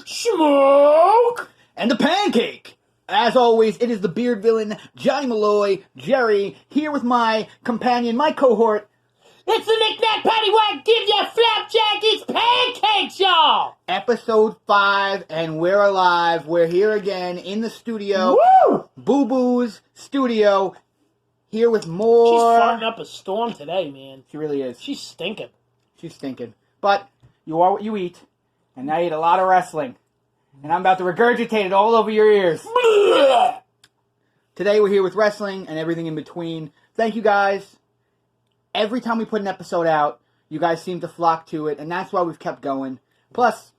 Schmoke! And the Pancake! As always, it is the beard villain, Johnny Malloy, Jerry, here with my companion, my cohort. It's the knick-knack paddywhack, give ya flapjack, it's Pancakes, y'all! Episode 5, and we're alive. We're here again in the studio. Woo! Boo Boo's studio. Here with more... She's farting up a storm today, man. She really is. She's stinking. She's stinking. But you are what you eat, and I eat a lot of wrestling. And I'm about to regurgitate it all over your ears. Today we're here with wrestling and everything in between. Thank you guys. Every time we put an episode out, you guys seem to flock to it, and that's why we've kept going. Plus,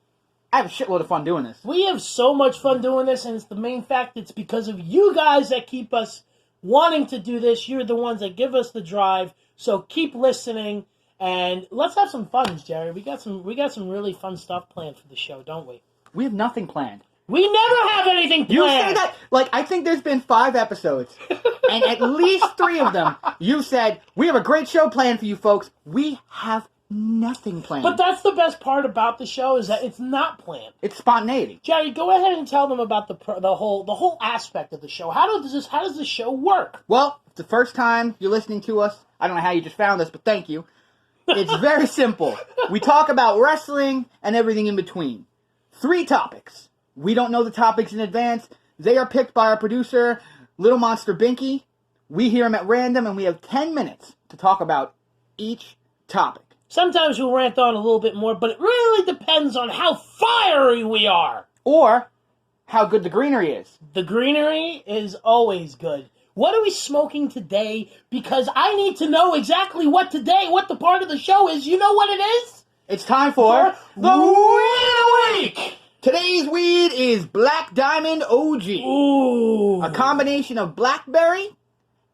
I have a shitload of fun doing this. We have so much fun doing this, and it's the main fact it's because of you guys that keep us wanting to do this. You're the ones that give us the drive, so keep listening, and let's have some fun, Jerry. We got some really fun stuff planned for the show, don't we? We have nothing planned. We never have anything planned. You say that, like, I think there's been 5 episodes, and at least 3 of them, you said, we have a great show planned for you folks. We have nothing planned. But that's the best part about the show, is that it's not planned. It's spontaneity. Jerry, go ahead and tell them about the whole aspect of the show. How does the show work? Well, if it's the first time you're listening to us, I don't know how you just found us, but thank you. It's very simple. We talk about wrestling and everything in between. 3 topics. We don't know the topics in advance. They are picked by our producer, Little Monster Binky. We hear them at random, and we have 10 minutes to talk about each topic. Sometimes we'll rant on a little bit more, but it really depends on how fiery we are. Or how good the greenery is. The greenery is always good. What are we smoking today? Because I need to know exactly what the part of the show is. You know what it is? It's time for the Weed Week! Today's weed is Black Diamond OG. Ooh. A combination of blackberry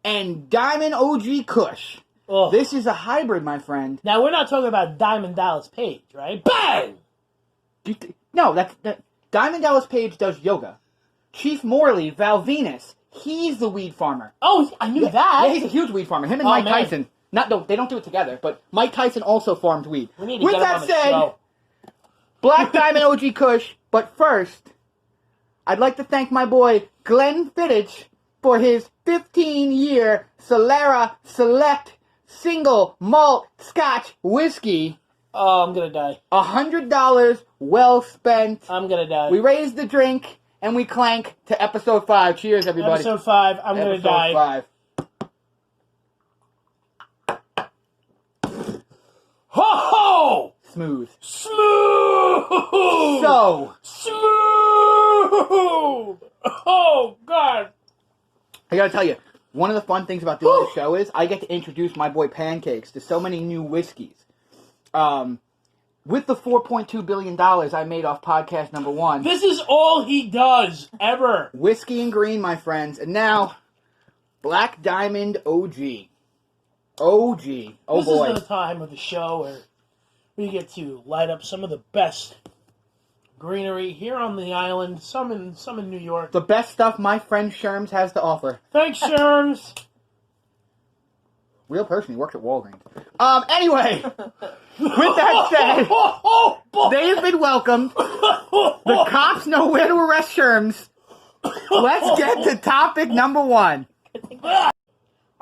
and Diamond OG Kush. Ugh. This is a hybrid, my friend. Now, we're not talking about Diamond Dallas Page, right? Bang! No, Diamond Dallas Page does yoga. Chief Morley, Val Venus, he's the weed farmer. Oh, I knew that. Yeah, he's a huge weed farmer. Him and Mike Tyson. They don't do it together, but Mike Tyson also farmed weed. We need to get him on the show. Black Diamond OG Kush, but first, I'd like to thank my boy Glenn Fittich for his 15-year Solera Select Single Malt Scotch Whiskey. Oh, I'm gonna die. $100 well spent. I'm gonna die. We raised the drink, and we clank to episode 5. Cheers, everybody. Episode 5, I'm gonna die. Episode 5. Ho ho! Smooth. Smooth! So. Smooth! Oh, God. I gotta tell you, one of the fun things about doing this show is I get to introduce my boy Pancakes to so many new whiskeys. With the $4.2 billion I made off podcast number 1. This is all he does, ever. Whiskey and green, my friends. And now, Black Diamond OG. OG. Oh, this boy. This is the time of the show where we get to light up some of the best greenery here on the island, some in New York. The best stuff my friend Sherms has to offer. Thanks, Sherms. Real person, he worked at Walgreens. Anyway, with that said, they have been welcomed. The cops know where to arrest Sherms. Let's get to topic number 1. All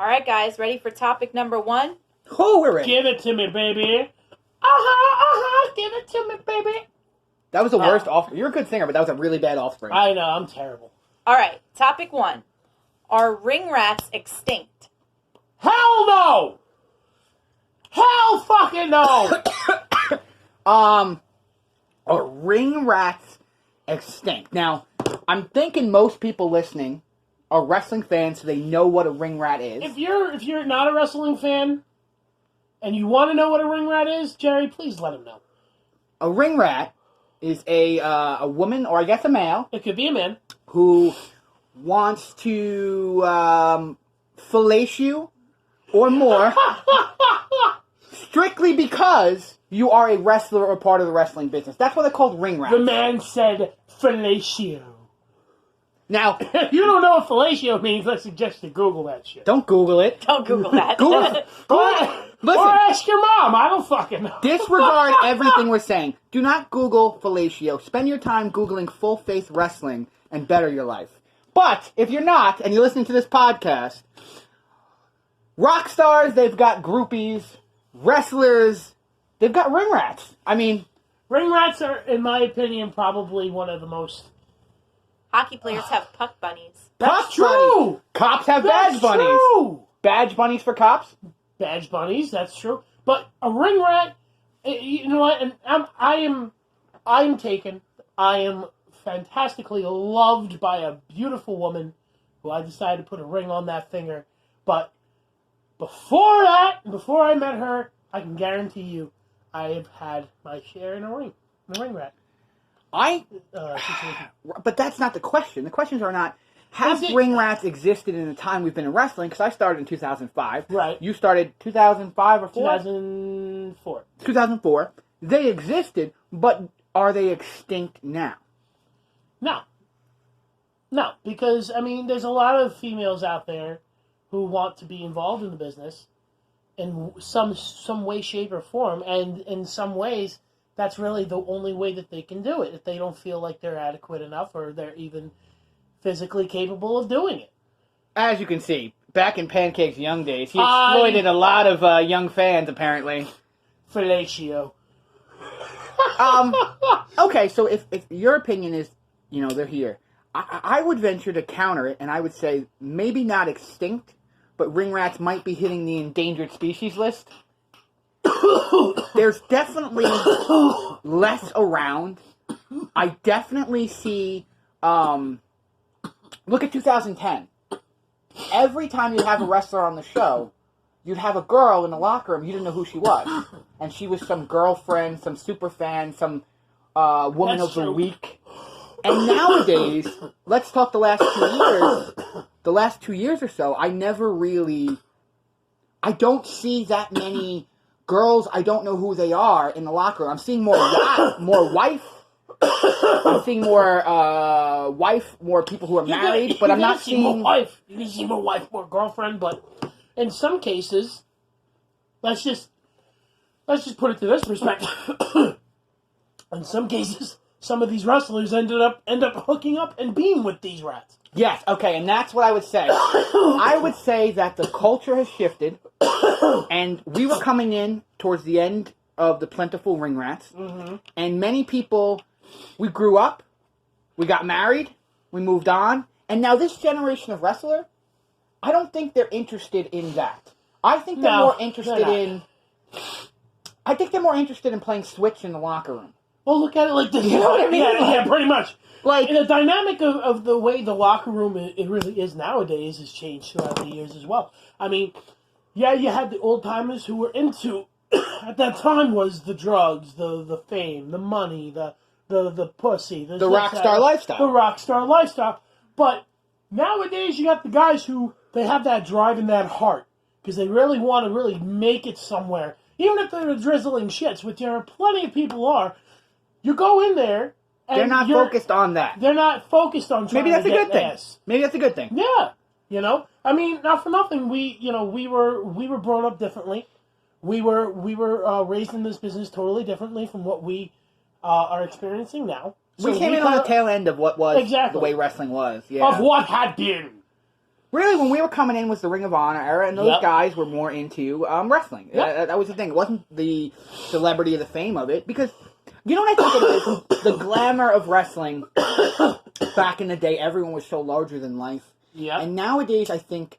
right, guys, ready for topic number 1? Oh, we're ready. Give it to me, baby. Give it to me, baby. That was the worst offspring. You're a good singer, but that was a really bad offspring. I know, I'm terrible. All right, topic 1. Are ring rats extinct? Hell no! Hell fucking no! Are ring rats extinct? Now, I'm thinking most people listening are wrestling fans, so they know what a ring rat is. If you're not a wrestling fan and you want to know what a ring rat is, Jerry, please let him know. A ring rat is a woman, or I guess a male. It could be a man. Who wants to fillet you or more strictly because you are a wrestler or part of the wrestling business. That's why they're called ring rats. The man said fellatio. Now, If you don't know what fellatio means, I suggest you Google that shit. don't Google it. Don't Google that. Listen. Or ask your mom. I don't fucking know. Disregard everything we're saying. Do not Google fellatio. Spend your time Googling full faith wrestling and better your life. But if you're not, and you're listening to this podcast, rock stars, they've got groupies. Wrestlers, they've got ring rats. I mean, Ring rats are, in my opinion, probably one of the most... Hockey players have puck bunnies. That's puck true! bunnies. Cops have That's badge bunnies. true! Badge bunnies for cops? Badge bunnies, that's true. But a ring rat, you know what? And I am taken. I am fantastically loved by a beautiful woman who I decided to put a ring on that finger. But before that, before I met her, I can guarantee you, I have had my share in a ring rat situation. But that's not the question. The questions are not, have Is it- ring rats existed in the time we've been in wrestling? Because I started in 2005. Right. You started 2005 or 4? 2004. 2004. They existed, but are they extinct now? No, because, I mean, there's a lot of females out there who want to be involved in the business in some way, shape, or form, and in some ways, that's really the only way that they can do it, if they don't feel like they're adequate enough or they're even physically capable of doing it. As you can see, back in Pancake's young days, he exploited a lot of young fans, apparently. Fellatio. Okay, so if your opinion is, they're here, I would venture to counter it, and I would say maybe not extinct, but ring rats might be hitting the endangered species list. There's definitely less around. I definitely see, look at 2010. Every time you'd have a wrestler on the show, you'd have a girl in the locker room, you didn't know who she was. And she was some girlfriend, some super fan, some woman That's of the true. week. And nowadays, let's talk the last 2 years. The last 2 years or so, I don't see that many girls, I don't know who they are in the locker room. I'm seeing more wife. I'm seeing more wife, more people who are married, but I'm not seeing more wife. You can see more wife, more girlfriend, but in some cases, let's just put it to this perspective. In some cases, some of these wrestlers end up hooking up and being with these rats. Yes, okay, and that's what I would say. I would say that the culture has shifted, and we were coming in towards the end of the plentiful ring rats, and many people, we grew up, we got married, we moved on, and now this generation of wrestler, I don't think they're interested in that. I think they're more interested in playing Switch in the locker room. Well, look at it like this. You know what I mean? Yeah, pretty much. Like, And the dynamic of the way the locker room it really is nowadays has changed throughout the years as well. I mean, yeah, you had the old timers who were into at that time was the drugs, the fame, the money, the pussy, the rock star lifestyle. the rock star lifestyle. But nowadays, you got the guys who they have that drive and that heart because they really want to really make it somewhere, even if they're drizzling shits, which there are plenty of people are. You go in there. And they're not focused on that. They're not focused on trying Maybe that's to a get good thing. ass. Maybe that's a good thing. Yeah, I mean, not for nothing. We were brought up differently. We were raised in this business totally differently from what we are experiencing now. So we came in on the tail end of what was Exactly. the way wrestling was. Yeah. Of what had been. Really, when we were coming in was the Ring of Honor era, and those Yep. guys were more into wrestling. Yep. That was the thing. It wasn't the celebrity or the fame of it, because you know what I think it is? The glamour of wrestling back in the day, everyone was so larger than life. Yeah. And nowadays, I think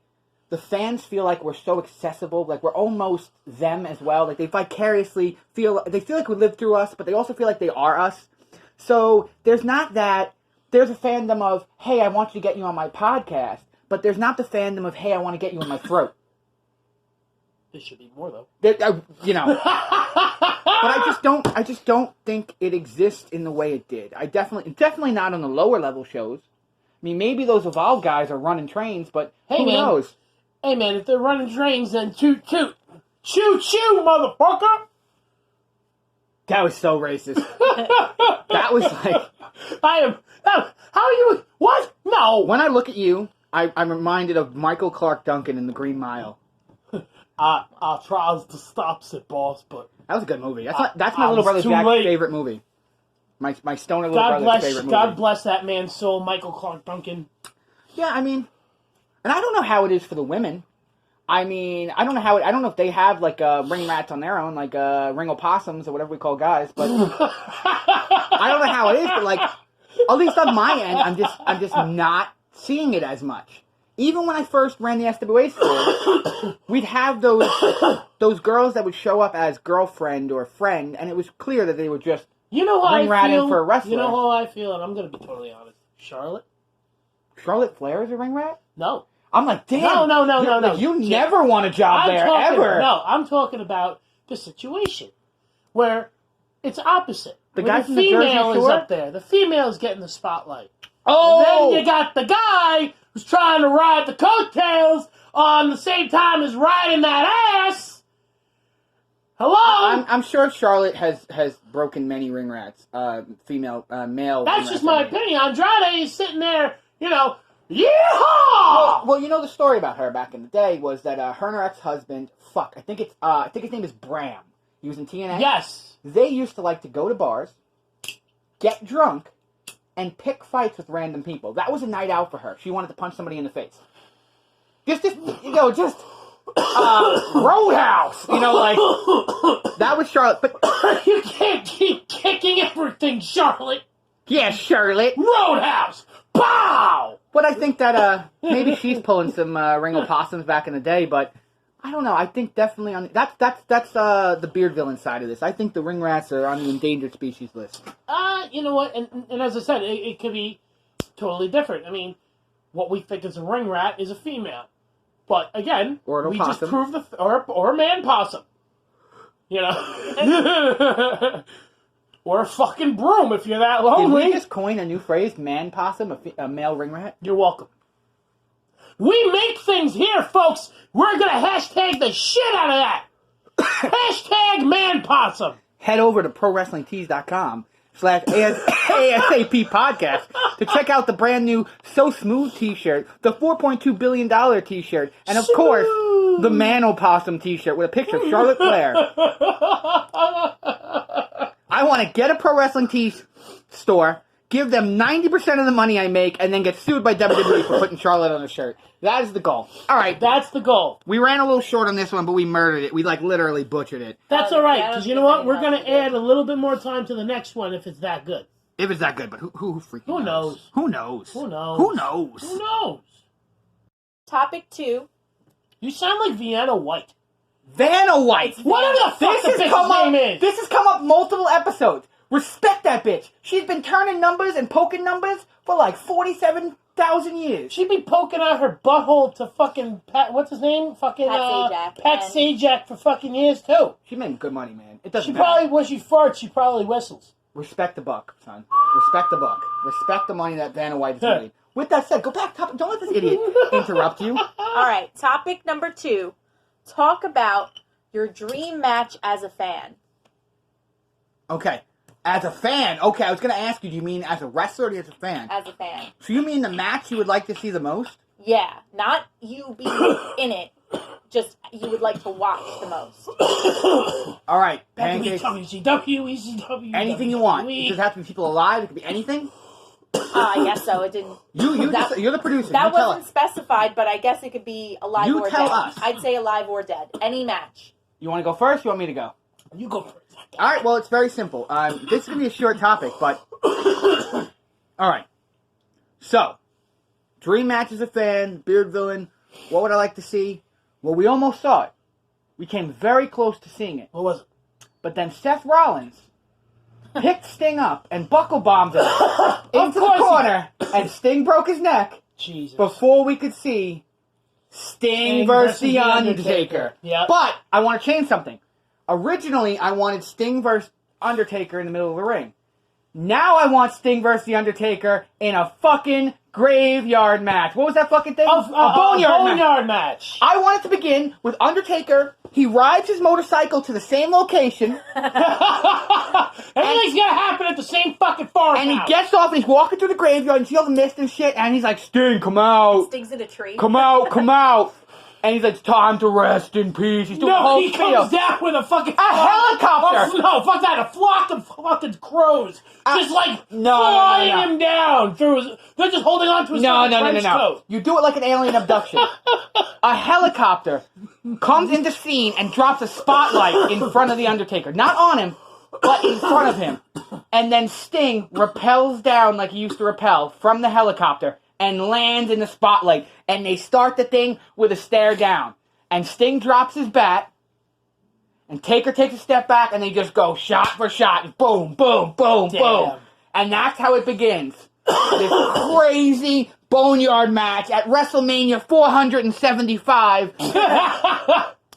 the fans feel like we're so accessible, like we're almost them as well. Like they vicariously feel like we live through us, but they also feel like they are us. So there's not that. There's a fandom of, hey, I want you to get you on my podcast, but there's not the fandom of, hey, I want to get you in my throat. There should be more though. But I just don't think it exists in the way it did. Definitely not on the lower level shows. I mean, maybe those Evolve guys are running trains, but who knows? Hey man, if they're running trains, then toot toot, choo choo, motherfucker. That was so racist. That was like... I am... How are you... What? No. When I look at you, I'm reminded of Michael Clark Duncan in The Green Mile. I tries to stop it, boss, but... That was a good movie. That's my little brother Jack's favorite movie. My stoner little brother's favorite movie. God bless that man's soul, Michael Clark Duncan. Yeah, I mean... And I don't know how it is for the women. I mean, I don't know if they have, like, ring rats on their own, like, ring opossums or whatever we call guys, but... I don't know how it is, but, like, at least on my end, I'm just not seeing it as much. Even when I first ran the SWA store, we'd have those girls that would show up as girlfriend or friend, and it was clear that they were just ring ratting for a wrestler. You know how I feel, and I'm going to be totally honest. Charlotte Flair is a ring rat? No. I'm like, damn. No. You never want a job ever. No, I'm talking about the situation where it's opposite. The guy from the female is up there. The female is getting the spotlight. Oh! And then you got the guy who's trying to ride the coattails on the same time as riding that ass. Hello? I'm sure Charlotte has broken many ring rats. Male. That's just my opinion. Andrade is sitting there, yeehaw! Well, you know the story about her back in the day was that her and her ex-husband, I think his name is Bram. He was in TNA. Yes. They used to like to go to bars, get drunk, and pick fights with random people. That was a night out for her. She wanted to punch somebody in the face. Just Roadhouse. That was Charlotte. But you can't keep kicking everything, Charlotte. Yeah, Charlotte. Roadhouse. Pow! But I think that maybe she's pulling some ring opossums back in the day, but I don't know. I think definitely on that's the beard villain side of this. I think the ring rats are on the endangered species list. You know what? And as I said, it could be totally different. I mean, what we think is a ring rat is a female, but again, we just proved or a man possum. Or a fucking broom if you're that lonely. Did we just coin a new phrase, man possum, a male ring rat? You're welcome. We make things here, folks. We're going to hashtag the shit out of that. Hashtag man possum. Head over to ProWrestlingTees.com/ASAP podcast to check out the brand new So Smooth t-shirt, the $4.2 billion t-shirt, and of course, the Man Opossum t-shirt with a picture of Charlotte Flair. I want to get a Pro Wrestling Tees store, give them 90% of the money I make, and then get sued by WWE for putting Charlotte on a shirt. That is the goal. All right. That's the goal. We ran a little short on this one, but we murdered it. We, literally butchered it. That's all right, because you know what? We're going to add a little bit more time to the next one if it's that good. If it's that good, but who freaking knows? Who knows? Who knows? Who knows? Who knows? Topic 2. You sound like Vienna White. Vanna White. Whatever the fuck the bitch's name is. This has come up multiple episodes. Respect that bitch. She's been turning numbers and poking numbers for 47,000 years. She'd be poking out her butthole to fucking what's his name? Fucking Pat Sajak for fucking years too. She made good money, man. It doesn't. She probably when she farts, she probably whistles. Respect the buck, son. Respect the buck. Respect the money that Vanna White has made. With that said, go back. Don't let this idiot interrupt you. All right. Topic number 2. Talk about your dream match as a fan. Okay. As a fan. Okay, I was going to ask you, do you mean as a wrestler or as a fan? As a fan. So you mean the match you would like to see the most? Yeah. Not you being in it. Just you would like to watch the most. All right. Pancake. WCW. Anything you want. It doesn't have to be people alive. It could be anything. I guess so. It didn't. You're the producer. That wasn't specified, but I guess it could be alive or dead. You tell us. I'd say alive or dead. Any match. You want to go first? You want me to go? You go first. All right. Well, it's very simple. This is gonna be a short topic, but all right. So, dream match as a fan, beard villain. What would I like to see? Well, we almost saw it. We came very close to seeing it. What was it? But then Seth Rollins picked Sting up and buckle bombed him into the corner, and Sting broke his neck. Jesus. Before we could see Sting versus The Undertaker. Yep. But I want to change something. Originally, I wanted Sting versus Undertaker in the middle of the ring. Now I want Sting versus The Undertaker in a fucking graveyard match. What was that fucking thing? A boneyard match. I want it to begin with Undertaker. He rides his motorcycle to the same location. Everything's gonna happen at the same fucking farmhouse. And he gets off and he's walking through the graveyard and you see all the mist and shit. And he's like, Sting, come out. Sting's in a tree. Come out, come out. And he's like, it's time to rest in peace. He's doing the whole he comes down with a fucking... helicopter. No, fuck that. A flock of fucking crows. Just flying him down. They're just holding on to his French coat. You do it like an alien abduction. A helicopter comes into scene and drops a spotlight in front of The Undertaker. Not on him, but in front of him. And then Sting rappels down like he used to rappel from the helicopter and lands in the spotlight. And they start the thing with a stare down. And Sting drops his bat. And Taker takes a step back and they just go shot for shot. Boom, boom, boom, boom. And that's how it begins. This crazy boneyard match at WrestleMania 475.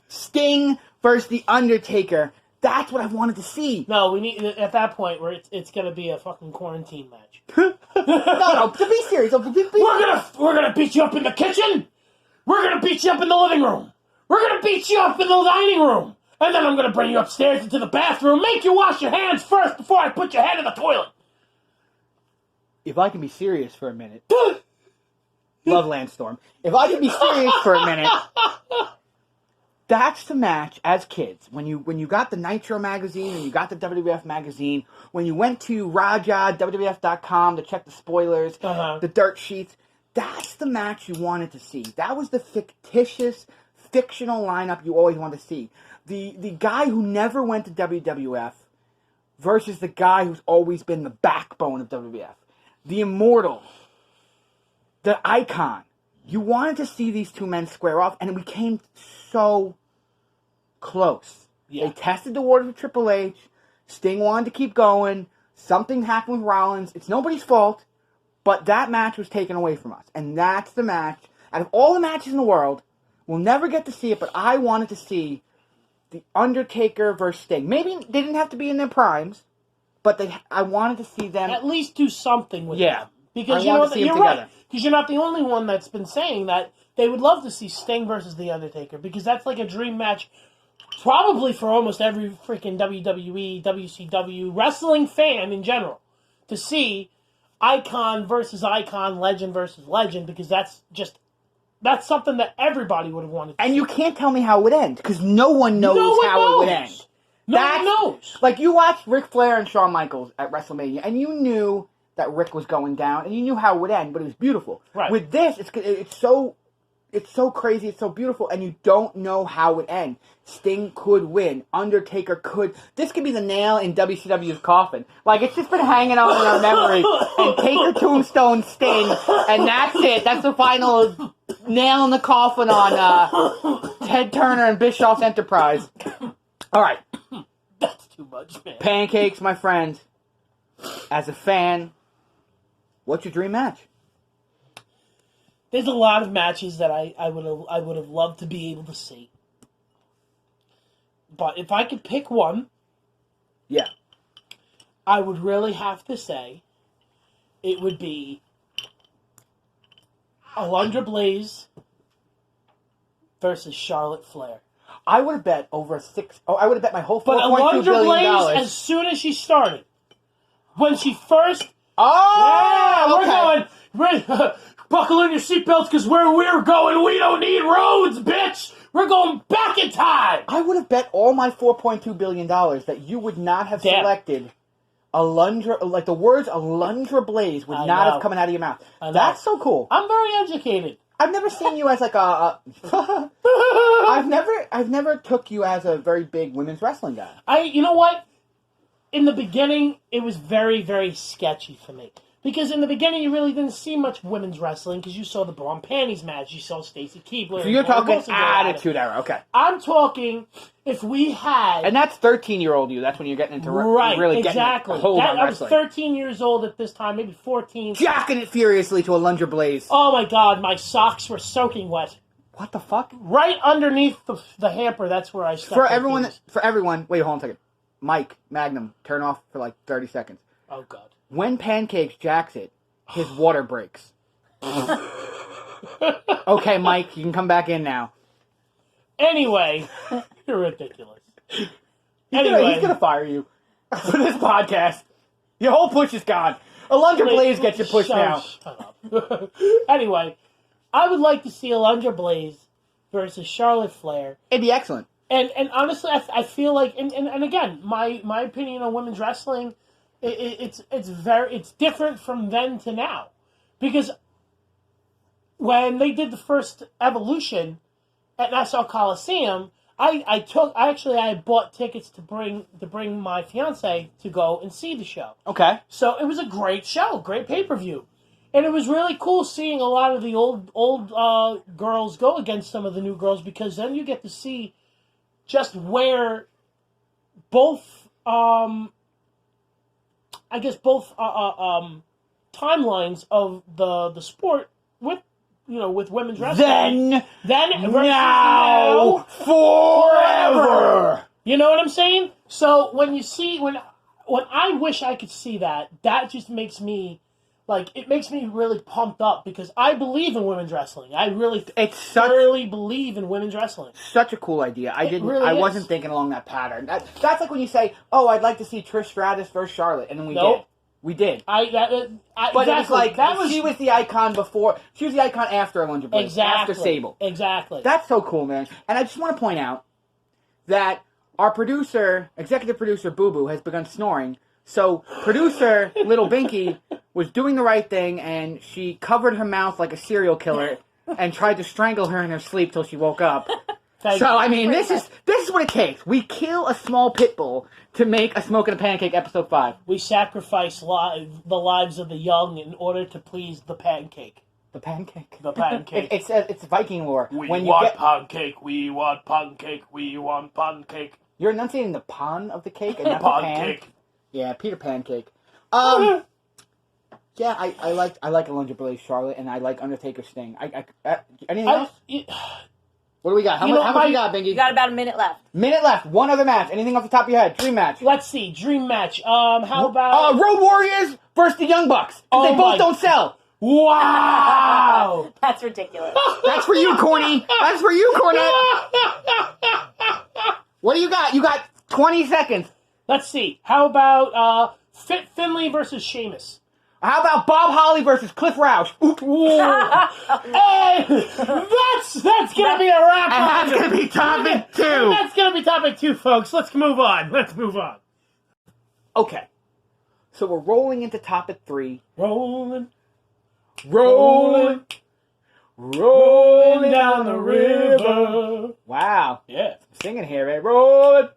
Sting versus The Undertaker. That's what I wanted to see. No, we need at that point where it's gonna be a fucking quarantine match. No, to be serious. We're gonna beat you up in the kitchen. We're gonna beat you up in the living room. We're gonna beat you up in the dining room. And then I'm gonna bring you upstairs into the bathroom, make you wash your hands first before I put your head in the toilet. If I can be serious for a minute. Love Landstorm. If I can be serious for a minute. That's the match as kids. When you got the Nitro magazine and you got the WWF magazine, when you went to Raja, WWF.com to check the spoilers, the dirt sheets, that's the match you wanted to see. That was the fictional lineup you always wanted to see. The guy who never went to WWF versus the guy who's always been the backbone of WWF. The immortal. The icon. You wanted to see these two men square off, and it became so close. Yeah. They tested the waters with Triple H. Sting wanted to keep going. Something happened with Rollins. It's nobody's fault, but that match was taken away from us. And that's the match. Out of all the matches in the world, we'll never get to see it, but I wanted to see The Undertaker versus Sting. Maybe they didn't have to be in their primes, but I wanted to see them... At least do something with them. Because you're right. Because you're not the only one that's been saying that they would love to see Sting versus The Undertaker. Because that's like a dream match probably for almost every freaking WWE, WCW, wrestling fan in general. To see icon versus icon, legend versus legend. Because that's something that everybody would have wanted to see. And you can't tell me how it would end. Because no one knows how it would end. No one knows. Like you watched Ric Flair and Shawn Michaels at WrestleMania. And you knew that Rick was going down, and you knew how it would end, but it was beautiful. Right. With this, it's so crazy, it's so beautiful, and you don't know how it would end. Sting could win. Undertaker could. This could be the nail in WCW's coffin. Like, it's just been hanging on in our memory, and Taker Tombstone Sting, and that's it. That's the final nail in the coffin on Ted Turner and Bischoff's Enterprise. All right. That's too much, man. Pancakes, my friend. As a fan... What's your dream match? There's a lot of matches that I would have loved to be able to see. But if I could pick one, I would really have to say it would be Alundra Blaze versus Charlotte Flair. I would have bet over I would have bet my whole $4.2 billion. But Alundra Blaze, as soon as she started, when she first... we're going. Buckle in your seatbelts because where we're going, we don't need roads, bitch. We're going back in time. I would have bet all my $4.2 billion that you would not have selected Alundra, like the words Alundra Blaze would not have come out of your mouth. That's so cool. I'm very educated. I've never seen you as like a I've never took you as a very big women's wrestling guy. You know what? In the beginning, it was very, very sketchy for me. Because in the beginning, you really didn't see much women's wrestling because you saw the bra and panties match. You saw Stacy Keibler. So you're talking Attitude Era, okay. I'm talking if we had... And that's 13-year-old you. That's when you're getting into really getting a hold on wrestling. I was 13 years old at this time, maybe 14. Jacking it furiously to Alundra Blaze. Oh my God, my socks were soaking wet. What the fuck? Right underneath the hamper, that's where I stuck. For everyone, wait, hold on a second. Mike, Magnum, turn off for like 30 seconds. Oh, God. When Pancake jacks it, his water breaks. Okay, Mike, you can come back in now. Anyway, you're ridiculous. He's Anyway. gonna fire you for this podcast. Your whole push is gone. Alundra Blaze gets your push now. Shut up. Anyway, I would like to see Alundra Blaze versus Charlotte Flair. It'd be excellent. And honestly, I feel like, and again, my opinion on women's wrestling, it's different from then to now, because when they did the first Evolution at Nassau Coliseum, I bought tickets to bring my fiance to go and see the show. Okay. So it was a great show, great pay-per-view. And it was really cool seeing a lot of the old girls go against some of the new girls, because then you get to see just where both timelines of the sport with women's wrestling. Then versus now, forever. You know what I'm saying? So when I wish I could see that just makes me really pumped up, because I believe in women's wrestling. I really thoroughly believe in women's wrestling. Such a cool idea. I wasn't thinking along that pattern. That's like when you say, "Oh, I'd like to see Trish Stratus versus Charlotte," and then we did. We did. But exactly. It was like she was the icon before. She was the icon after Alundra Blaze. Exactly. After Sable. Exactly. That's so cool, man. And I just want to point out that our executive producer Boo Boo, has begun snoring. So producer Little Binky was doing the right thing, and she covered her mouth like a serial killer and tried to strangle her in her sleep till she woke up. I mean, this is what it takes. We kill a small pit bull to make a Schmoke and a Pancake episode 5. We sacrifice the lives of the young in order to please the pancake. The pancake. The pancake. It's Viking lore. We want pancake. We want pancake. We want pancake. You're enunciating the pun of the cake and not the pan. Yeah, Peter Pancake. Yeah, I like Alundra Blaze, Charlotte, and I like Undertaker Sting. Anything else? What do we got? How much you got, Bingy? You got about a minute left. Minute left. One other match. Anything off the top of your head? Dream match. Let's see. Dream match. How about... Road Warriors versus the Young Bucks. They both don't sell. Wow! That's ridiculous. That's for you, Corny. That's for you, Cornette. What do you got? You got 20 seconds. Let's see. How about Finlay versus Sheamus? How about Bob Holly versus Cliff Roush? Hey, that's gonna be a wrap. And that's gonna be topic 2. That's gonna be topic 2, folks. Let's move on. Okay, so we're rolling into topic 3. Rolling down the river. Wow. Yeah. I'm singing here, eh? Rolling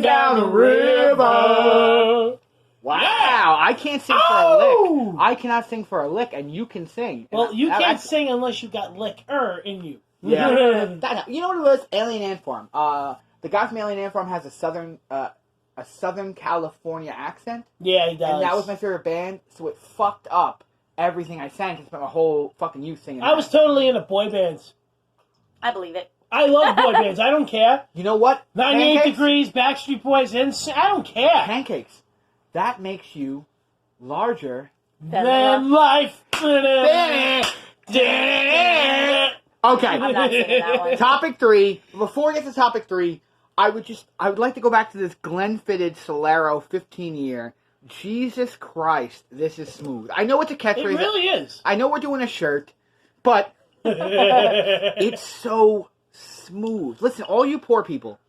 down the river. Wow. Yeah. I can't sing for a lick. I cannot sing for a lick, and you can sing. Well, you can't sing unless you got liquor in you. Yeah. You know what it was? Alien Ant Farm. The guy from Alien Ant Farm has a Southern California accent. Yeah, he does. And that was my favorite band, so it fucked up everything I sang. I spent my whole fucking youth singing. I was totally into boy bands. I believe it. I love boy bands. I don't care. You know what? 98 Degrees, Backstreet Boys, I don't care. Pancakes. That makes you larger Than life. Okay. I'm not singing that one. Topic 3. Before we get to topic 3, I would like to go back to this Glenfiddich Solero 15-year. Jesus Christ, this is smooth. I know it's a catchphrase. It really is. I know we're doing a shirt, but it's so smooth. Listen, all you poor people.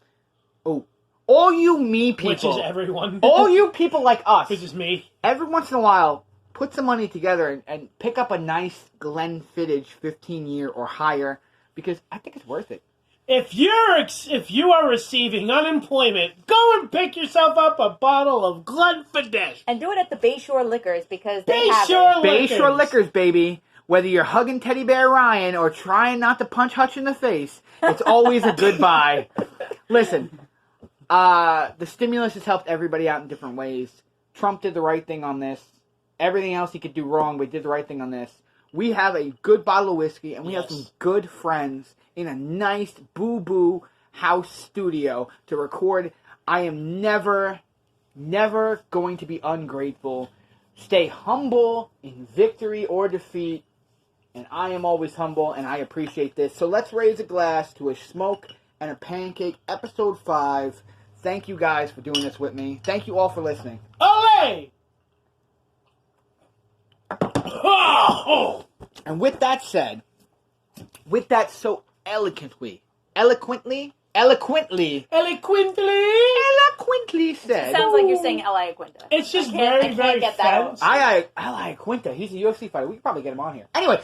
Oh, all you me people. Which is everyone. All you people like us. Which is me. Every once in a while, put some money together and pick up a nice Glenfiddich 15-year or higher, because I think it's worth it. If you are receiving unemployment, go and pick yourself up a bottle of Glenfiddich. And do it at the Bayshore Liquors, because they have Bayshore it. Bayshore Liquors, baby. Whether you're hugging Teddy Bear Ryan or trying not to punch Hutch in the face, it's always a good buy. Listen, the stimulus has helped everybody out in different ways. Trump did the right thing on this. Everything else he could do wrong, but he did the right thing on this. We have a good bottle of whiskey, and we have some good friends in a nice boo-boo house studio to record I am never going to be ungrateful. Stay humble in victory or defeat. And I am always humble, and I appreciate this. So let's raise a glass to a Schmoke and a Pancake, episode 5. Thank you guys for doing this with me. Thank you all for listening. Olé! Oh! And with that said, so eloquently Eloquently said. sounds like you're saying L.A. Quinta. It's just I very can't get that out. I like Quinta. He's a UFC fighter. We could probably get him on here. Anyway,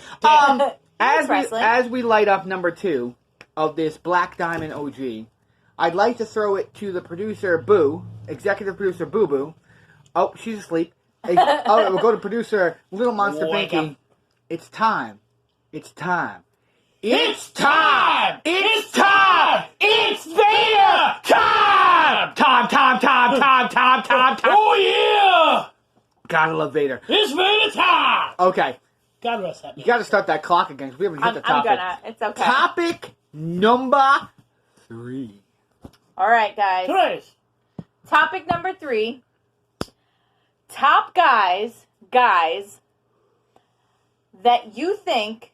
Wrestling. as we light up number 2 of this Black Diamond OG, I'd like to throw it to the producer Boo, executive producer Boo Boo. Oh, she's asleep. We'll go to producer Little Monster Wake Pinky. up. It's time. It's time. It's time! It's time! It's Vader time! Time. Oh yeah! Gotta love Vader. It's Vader time! Okay, God rest that you man. gotta start that clock again because we haven't hit I'm the topic. gonna. It's okay. Topic number 3. All right, guys. Trace. Topic number 3. Top guys that you think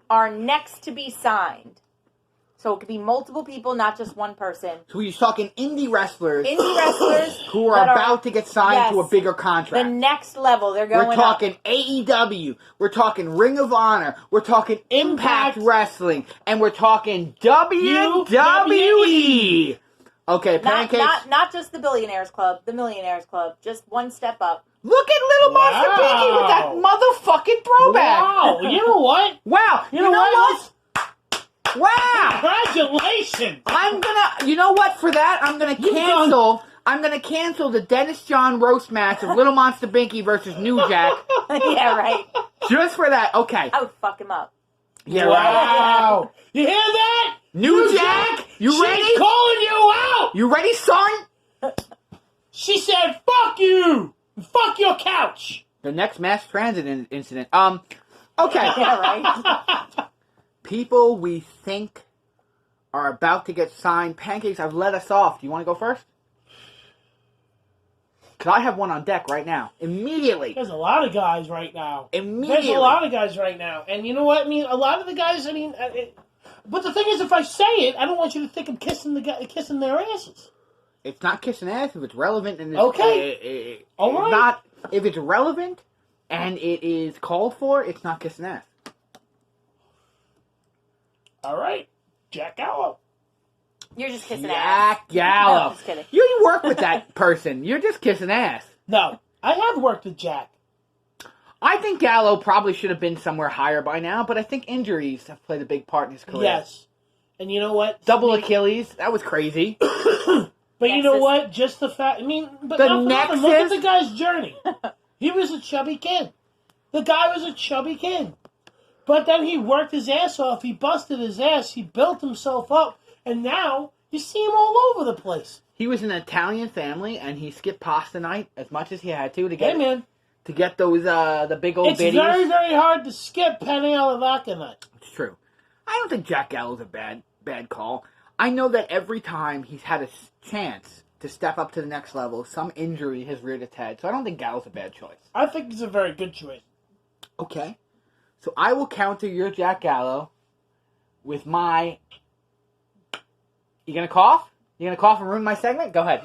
are next to be signed. So it could be multiple people, not just one person. So you're talking indie wrestlers who are that about to get signed to a yes, bigger the contract. next level. They're going We're talking AEW. We're talking Ring of Honor. We're talking Impact Wrestling. And we're talking WWE. Okay, up. Pancakes. Not just the Billionaires Club, the Millionaires Club. Just one step up. Look at Little Monster Pinky with that motherfucking throwback. Wow, you know what? Wow. You know what? Wow. Congratulations! You know what, for that, I'm gonna cancel the Dennis John roast match of Little Monster Pinky versus New Jack. Yeah, right. Just for that, okay. I would fuck him up. Yeah, right. Wow! You hear that? New Jack, you She's ready? calling you out! You ready, son? She said, fuck you! Fuck your couch! The next mass transit incident. Okay. Yeah, right. People we think are about to get signed. Pancakes, I've let us off. Do you want to go first? Because I have one on deck right now. Immediately. There's a lot of guys right now. Immediately. There's a lot of guys right now. And you know what? I mean, a lot of the guys, but the thing is, if I say it, I don't want you to think I'm kissing their asses. It's not kissing ass if it's relevant. And it's, Okay. All right. Not, if it's relevant and it is called for, it's not kissing ass. All right. Jack Gallo. You're just kissing Jack ass. Gallo. No, just kidding. You work with that person. You're just kissing ass. No, I have worked with Jack. I think Gallo probably should have been somewhere higher by now, but I think injuries have played a big part in his career. Yes. And you know what? Double Achilles. That was crazy. But you know what? Just the fact. I mean, but The not for nothing. Look Nexus? at the guy's journey. He was a chubby kid. The guy was a chubby kid. But then he worked his ass off. He busted his ass. He built himself up. And now you see him all over the place. He was an Italian family, and he skipped pasta night as much as he had to get Hey, man. to get those the big old It's biddies. very, very hard to skip Penny Alavaka night. It's true. I don't think Jack Gallo's a bad call. I know that every time he's had a chance to step up to the next level, some injury has reared its head. So I don't think Gallo's a bad choice. I think he's a very good choice. Okay. So I will counter your Jack Gallo with my... You gonna cough? You gonna cough and ruin my segment? Go ahead.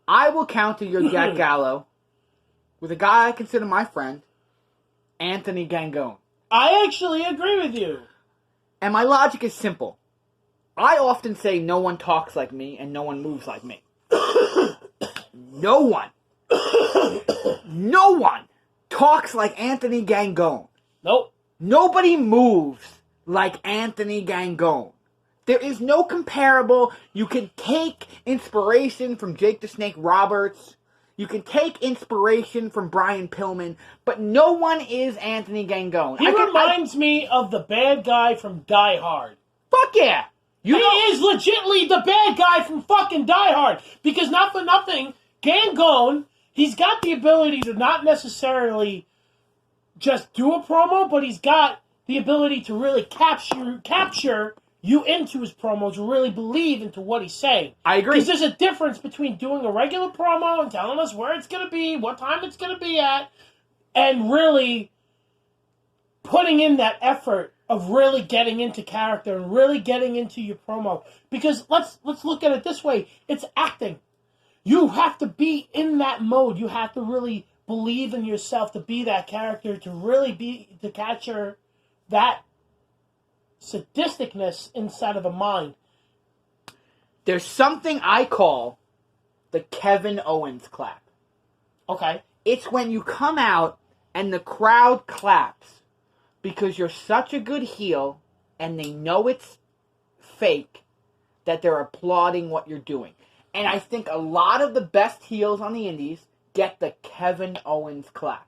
I will counter your Jack Gallo with a guy I consider my friend, Anthony Gangone. I actually agree with you. And my logic is simple. I often say no one talks like me and no one moves like me. No one talks like Anthony Gangone. Nope. Nobody moves like Anthony Gangone. There is no comparable. You can take inspiration from Jake the Snake Roberts. You can take inspiration from Brian Pillman. But no one is Anthony Gangone. He reminds me of the bad guy from Die Hard. Fuck yeah. He is legitimately the bad guy from fucking Die Hard. Because not for nothing, Gangone, he's got the ability to not necessarily just do a promo, but he's got the ability to really capture you into his promos, really believe into what he's saying. I agree. Because there's a difference between doing a regular promo and telling us where it's going to be, what time it's going to be at, and really putting in that effort of really getting into character and really getting into your promo. Because let's look at it this way. It's acting. You have to be in that mode. You have to really believe in yourself to be that character, to capture that sadisticness inside of a mind. There's something I call the Kevin Owens clap. Okay. It's when you come out and the crowd claps because you're such a good heel and they know it's fake that they're applauding what you're doing. And I think a lot of the best heels on the indies get the Kevin Owens clap.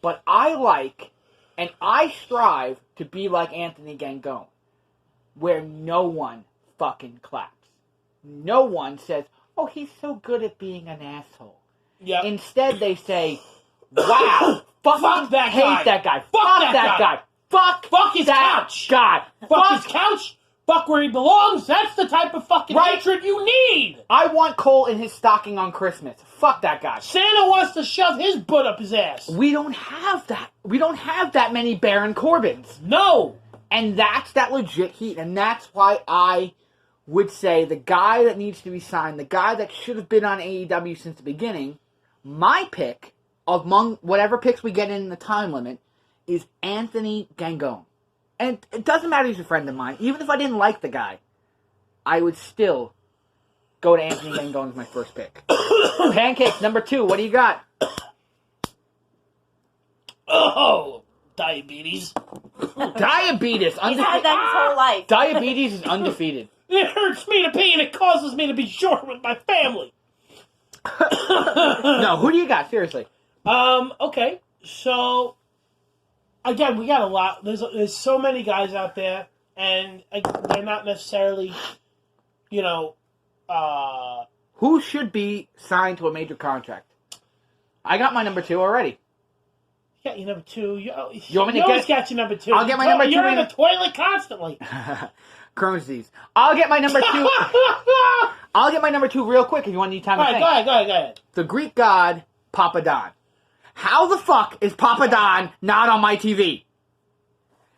But I like, and I strive to be like Anthony Gangone, where no one fucking claps. No one says, oh, he's so good at being an asshole. Yeah. Instead, they say, wow, Fuck that hate guy. that guy. Fuck that guy. Fuck his that couch. guy. Fuck his couch. Fuck where he belongs. That's the type of fucking hatred you need. I want Cole in his stocking on Christmas. Fuck that guy. Santa wants to shove his butt up his ass. We don't have that. We don't have that many Baron Corbins. No. And that's that legit heat. And that's why I would say the guy that needs to be signed, the guy that should have been on AEW since the beginning, my pick, among whatever picks we get in the time limit, is Anthony Gangone. And it doesn't matter he's a friend of mine. Even if I didn't like the guy, I would still go to Anthony Gangone as my first pick. Pancake, number 2. What do you got? Oh, diabetes. Diabetes. He's had that his whole life. Diabetes is undefeated. It hurts me to pee and it causes me to be short with my family. No, who do you got? Seriously. Okay. So, again, we got a lot. There's so many guys out there, and they're not necessarily, Who should be signed to a major contract? I got my number 2 already. You got your number 2. You want me to always get- got your number 2. I'll get my number 2 You're in in- the toilet constantly. Crohn's disease. I'll get my number 2. I'll get my number 2 real quick if you want to need time to All right, think. go ahead. The Greek god, Papa Don. How the fuck is Papa Don not on my TV?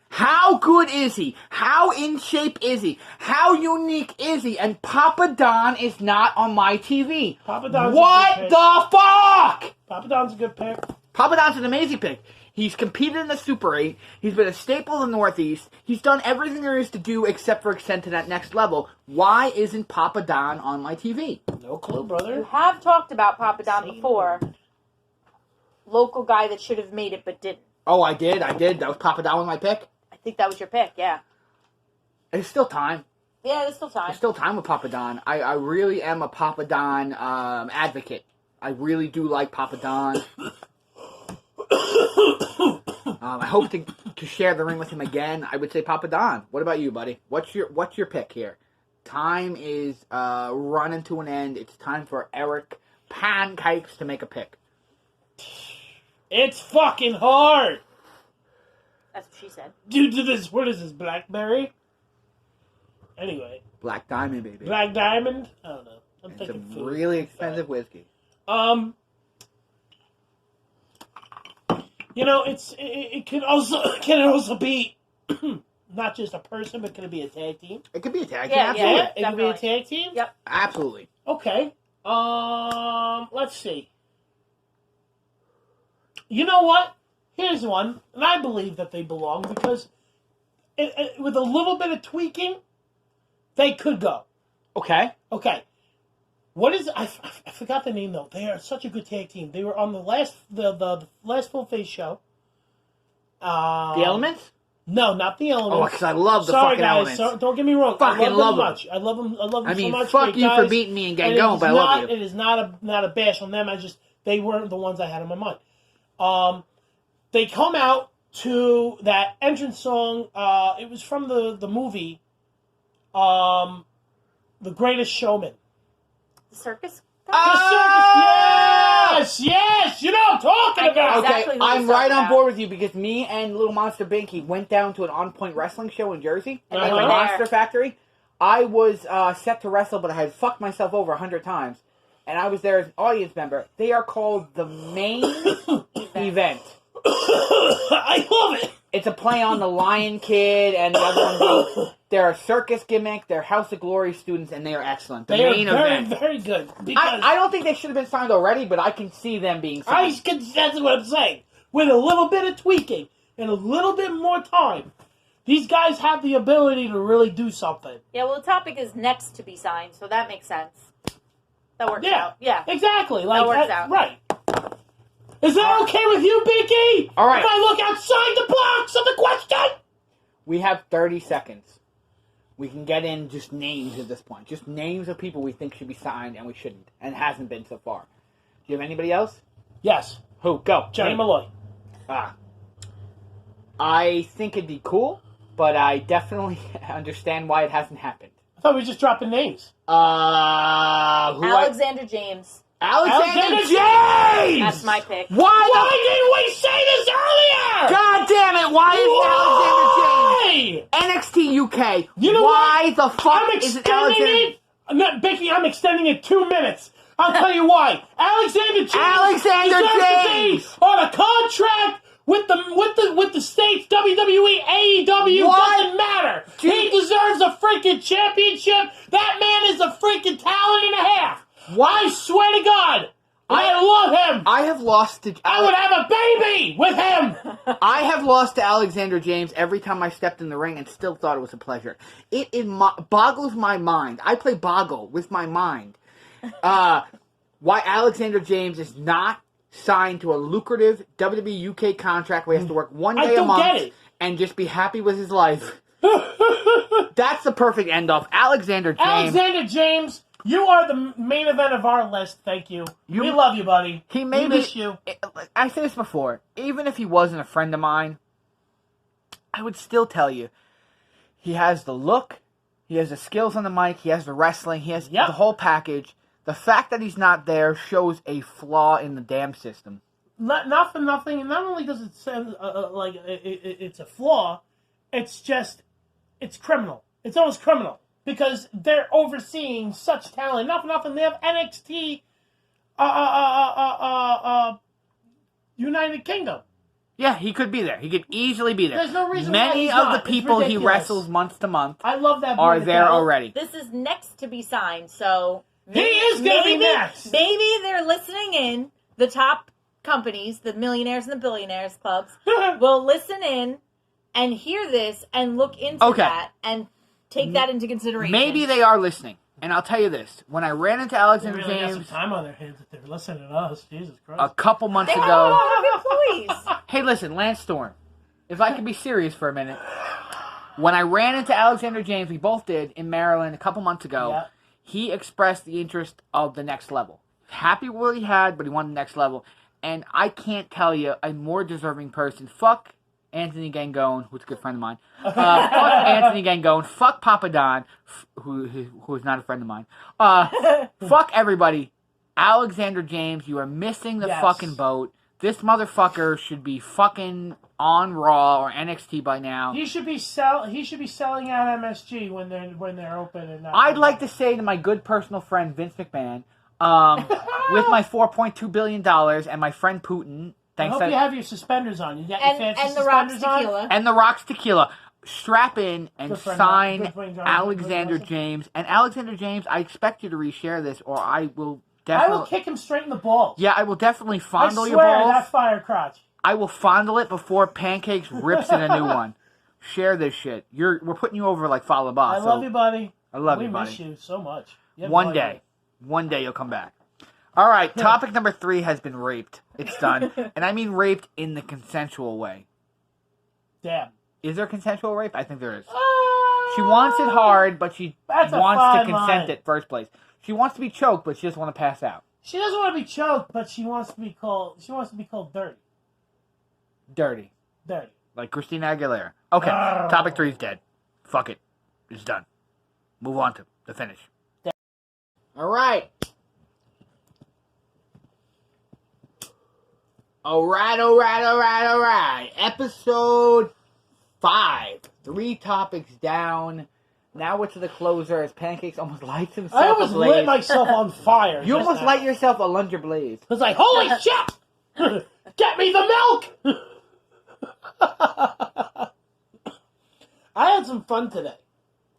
How good is he? How in shape is he? How unique is he? And Papa Don is not on my TV. Papa Don's What a good pick. the fuck? Papa Don's a good pick. Papa Don's an amazing pick. He's competed in the Super 8. He's been a staple in the Northeast. He's done everything there is to do except for extend to that next level. Why isn't Papa Don on my TV? No clue, You brother. have talked about Papa Don Same before. Local guy that should have made it but didn't. Oh, I did. That was Papa Don was my pick. I think that was your pick, yeah. There's still time. Yeah, there's still time. There's still time with Papa Don. I really am a Papa Don advocate. I really do like Papa Don. I hope to share the ring with him again. I would say Papa Don. What about you, buddy? What's your pick here? Time is running to an end. It's time for Eric Pancakes to make a pick. It's fucking hard. That's what she said. Due to this, what is this, Blackberry? Anyway, Black Diamond, baby. Black Diamond? I don't know. I'm It's thinking a food. really expensive whiskey. It can also be not just a person, but can it be a tag team? It could be a tag team. Yeah, Absolutely. Yeah, it can be a definitely. tag team. Yep. Absolutely. Okay. Let's see. You know what? Here's one, and I believe that they belong because with a little bit of tweaking, they could go. Okay. Okay. What is I forgot the name though. They are such a good tag team. They were on the last Full Face show. The Elements? No, not the Elements. Oh, because I love the Sorry, fucking guys. Elements. Don't get me wrong. Fucking I love them them. much. I love them. I love them I mean, so much. fuck Great you for guys. beating me and And getting going, but I love you. It is not a bash on them. They weren't the ones I had in my mind. They come out to that entrance song. It was from the movie, The Greatest Showman. The circus? The circus, yeah! Yes, you know what I'm talking about. Okay, Exactly what I'm he's right talking on about. board with you because me and Little Monster Binky went down to an On Point wrestling show in Jersey And at they the were Monster there. Factory. I was set to wrestle, but I had fucked myself over 100 times, and I was there as an audience member. They are called the main event. I love it. It's a play on the Lion Kid and the other one. They're a circus gimmick. They're House of Glory students, and they are excellent. The They main are very, event. very good. Because I don't think they should have been signed already, but I can see them being signed. that's what I'm saying. With a little bit of tweaking and a little bit more time, these guys have the ability to really do something. Yeah, well, the topic is next to be signed, so that makes sense. That works out. Yeah. Exactly. Like That works out. Right. Is that okay with you, Binky? All right. If I look outside the box of the question? We have 30 seconds. We can get in just names at this point. Just names of people we think should be signed and we shouldn't. And hasn't been so far. Do you have anybody else? Yes. Who? Go. Johnny Malloy. I think it'd be cool, but I definitely understand why it hasn't happened. I thought we were just dropping names. Alexander James. Alexander James! That's my pick. Why didn't we say this earlier? God damn it! Why is Alexander James? NXT UK. You know why what? the fuck I'm is it extending Alexander? it. Binky, I'm extending it 2 minutes. I'll tell you why. Alexander James Alexander deserves James! to be on a contract with the states. WWE, AEW What? doesn't matter. He deserves a freaking championship. That man is a freaking talent and a half. I swear to God, I love him. I have lost to. I would have a baby with him. I have lost to Alexander James every time I stepped in the ring and still thought it was a pleasure. It boggles my mind. I play Boggle with my mind. Why Alexander James is not signed to a lucrative WWE UK contract where he has to work one day a month and just be happy with his life. That's the perfect end-off. Alexander James. You are the main event of our list. Thank you. We love you, buddy. We miss you. I said this before. Even if he wasn't a friend of mine, I would still tell you, he has the look, he has the skills on the mic, he has the wrestling, he has the whole package. The fact that he's not there shows a flaw in the damn system. Not for nothing. And not only does it sound like it's a flaw, it's criminal. It's almost criminal. Because they're overseeing such talent. Not for nothing. They have NXT United Kingdom. Yeah, he could be there. He could easily be there. There's no reason Many why he's of not. the It's people he ridiculous. wrestles month to month I love that. are there already. This is next to be signed, so He is going to be next. Maybe they're listening in. The top companies, the millionaires and the billionaires clubs, will listen in and hear this and look into that and take that into consideration. Maybe they are listening. And I'll tell you this. When I ran into Alexander They really got James some time on their hands if they're listening to us. Jesus Christ. a couple months They have a ago... lot of employees. Hey, listen, Lance Storm. If I could be serious for a minute. When I ran into Alexander James, we both did, in Maryland a couple months ago, he expressed the interest of the next level. Happy with what he had, but he wanted the next level. And I can't tell you a more deserving person. Fuck Anthony Gangone, who's a good friend of mine. Fuck Anthony Gangone. Fuck Papa Don, who is not a friend of mine. Fuck everybody. Alexander James, you are missing the fucking boat. This motherfucker should be fucking on Raw or NXT by now. He should be selling out MSG when they're open. And not I'd like to say to my good personal friend Vince McMahon, with my $4.2 billion and my friend Putin. I hope you have your suspenders on. You got your fancy and the Rock's suspenders tequila. on? And the Rock's tequila. Strap in and Good friend, sign good friend, John. Alexander Good friend. James. And Alexander James, I expect you to reshare this, or I will definitely... I will kick him straight in the balls. Yeah, I will definitely fondle I your swear, balls. that fire crotch. I will fondle it before Pancakes rips in a new one. Share this shit. We're putting you over like Follow Boss. I love you, buddy. I love you, buddy. We miss you so much. You have One no day. One day you'll come back. All right, topic number 3 has been raped. It's done. And I mean raped in the consensual way. Damn. Is there consensual rape? I think there is. She wants it hard, but she That's a wants to fine consent line. at first place. She wants to be choked, but she doesn't want to pass out. She doesn't want to be choked, but she wants to be called. She wants to be called dirty. Dirty. Dirty. Like Christina Aguilera. Okay, topic 3 is dead. Fuck it. It's done. Move on to the finish. All right. Alright. Episode 5. 3 topics down. Now we're to the closer as Pancake's almost lights himself I almost ablaze. lit myself on fire. You almost light yourself a Lunger Blaze. I was like, holy shit! Get me the milk! I had some fun today.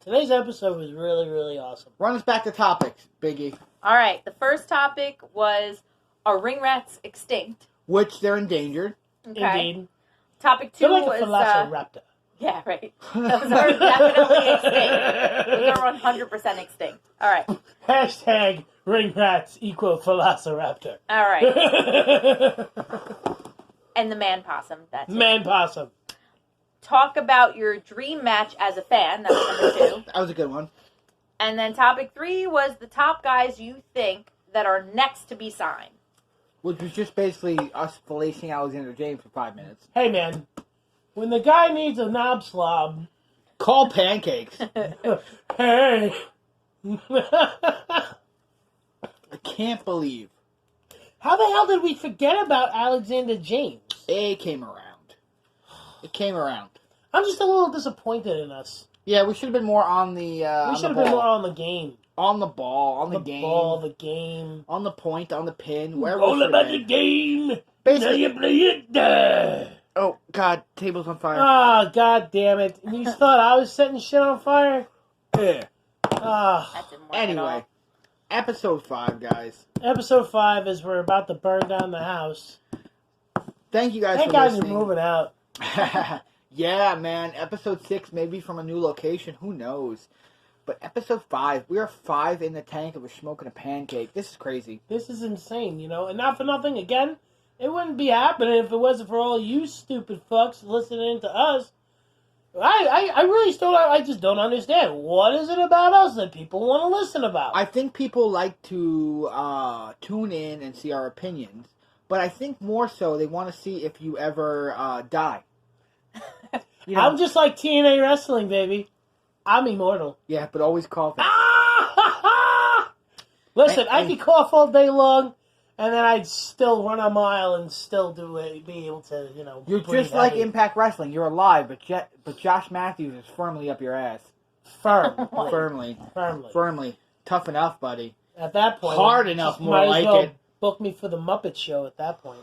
Today's episode was really, really awesome. Run us back to topics, Biggie. All right. The first topic was, are ring rats extinct? Which they're endangered. Okay. Indeed. Topic 2 They're like was... a velociraptor. Yeah, right. Those are definitely extinct. Those are 100% extinct. All right. Hashtag ring rats equal velociraptor. All right. And the man possum. That's it. Man possum. Talk about your dream match as a fan. That was number 2. That was a good one. And then topic 3 was the top guys you think that are next to be signed. Which was just basically us fellacing Alexander James for 5 minutes. Hey, man. When the guy needs a knob slob, Call Pancakes. hey. I can't believe How the hell did we forget about Alexander James? it came around. It came around. I'm just a little disappointed in us. Yeah, we should have been more on the We should have been more on the game. on the ball, on the game, Ball, the game. on the point, on the pin, where All we should about have the been. game. Now Basically, you play it there. oh god, table's on fire. Ah, god damn it. You thought I was setting shit on fire? Yeah. Ah. That didn't work at Anyway, all. episode 5, guys. Episode 5 is we're about to burn down the house. Thank you guys Thank for God you're listening. moving out. Yeah, man. Episode 6, maybe from a new location. Who knows? But episode 5, we are 5 in the tank of a Schmoke and a Pancake. This is crazy. This is insane, you know? And not for nothing, again, it wouldn't be happening if it wasn't for all you stupid fucks listening to us. I really still, I just don't understand. What is it about us that people want to listen about? I think people like to tune in and see our opinions. But I think more so they want to see if you ever die. You know? I'm just like TNA Wrestling, baby. I'm immortal. Yeah, but always call them. Listen, I could cough all day long, and then I'd still run a mile and still do it, be able to, you know. You're breathe just like heavy. Impact Wrestling. You're alive, but Josh Matthews is firmly up your ass. Firm. Firmly. Firmly. Firmly. Tough enough, buddy. At that point. Hard enough, just more might as like well it. Book me for the Muppet Show at that point.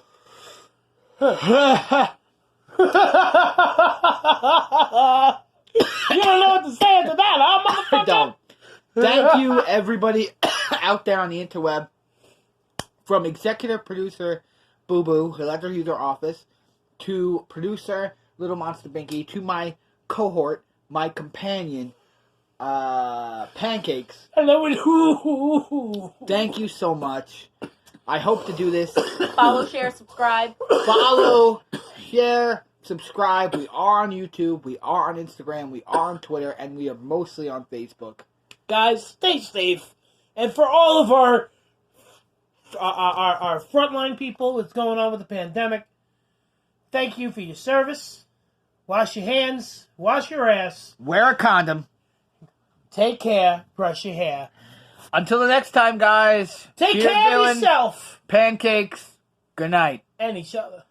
You don't know what to say after that, huh, motherfucker? I don't. Thank you, everybody out there on the interweb. From executive producer Boo Boo, who let her use her office, to producer Little Monster Binky, to my cohort, my companion, Pancakes. And then we Thank you so much. I hope to do this. Follow, share, subscribe. Follow, share, subscribe. We are on YouTube. We are on Instagram. We are on Twitter. And we are mostly on Facebook. Guys, stay safe. And for all of our frontline people, what's going on with the pandemic, thank you for your service. Wash your hands. Wash your ass. Wear a condom. Take care. Brush your hair. Until the next time, guys. Take Cheers, care of Dylan. yourself. Pancakes. Good night. And each other.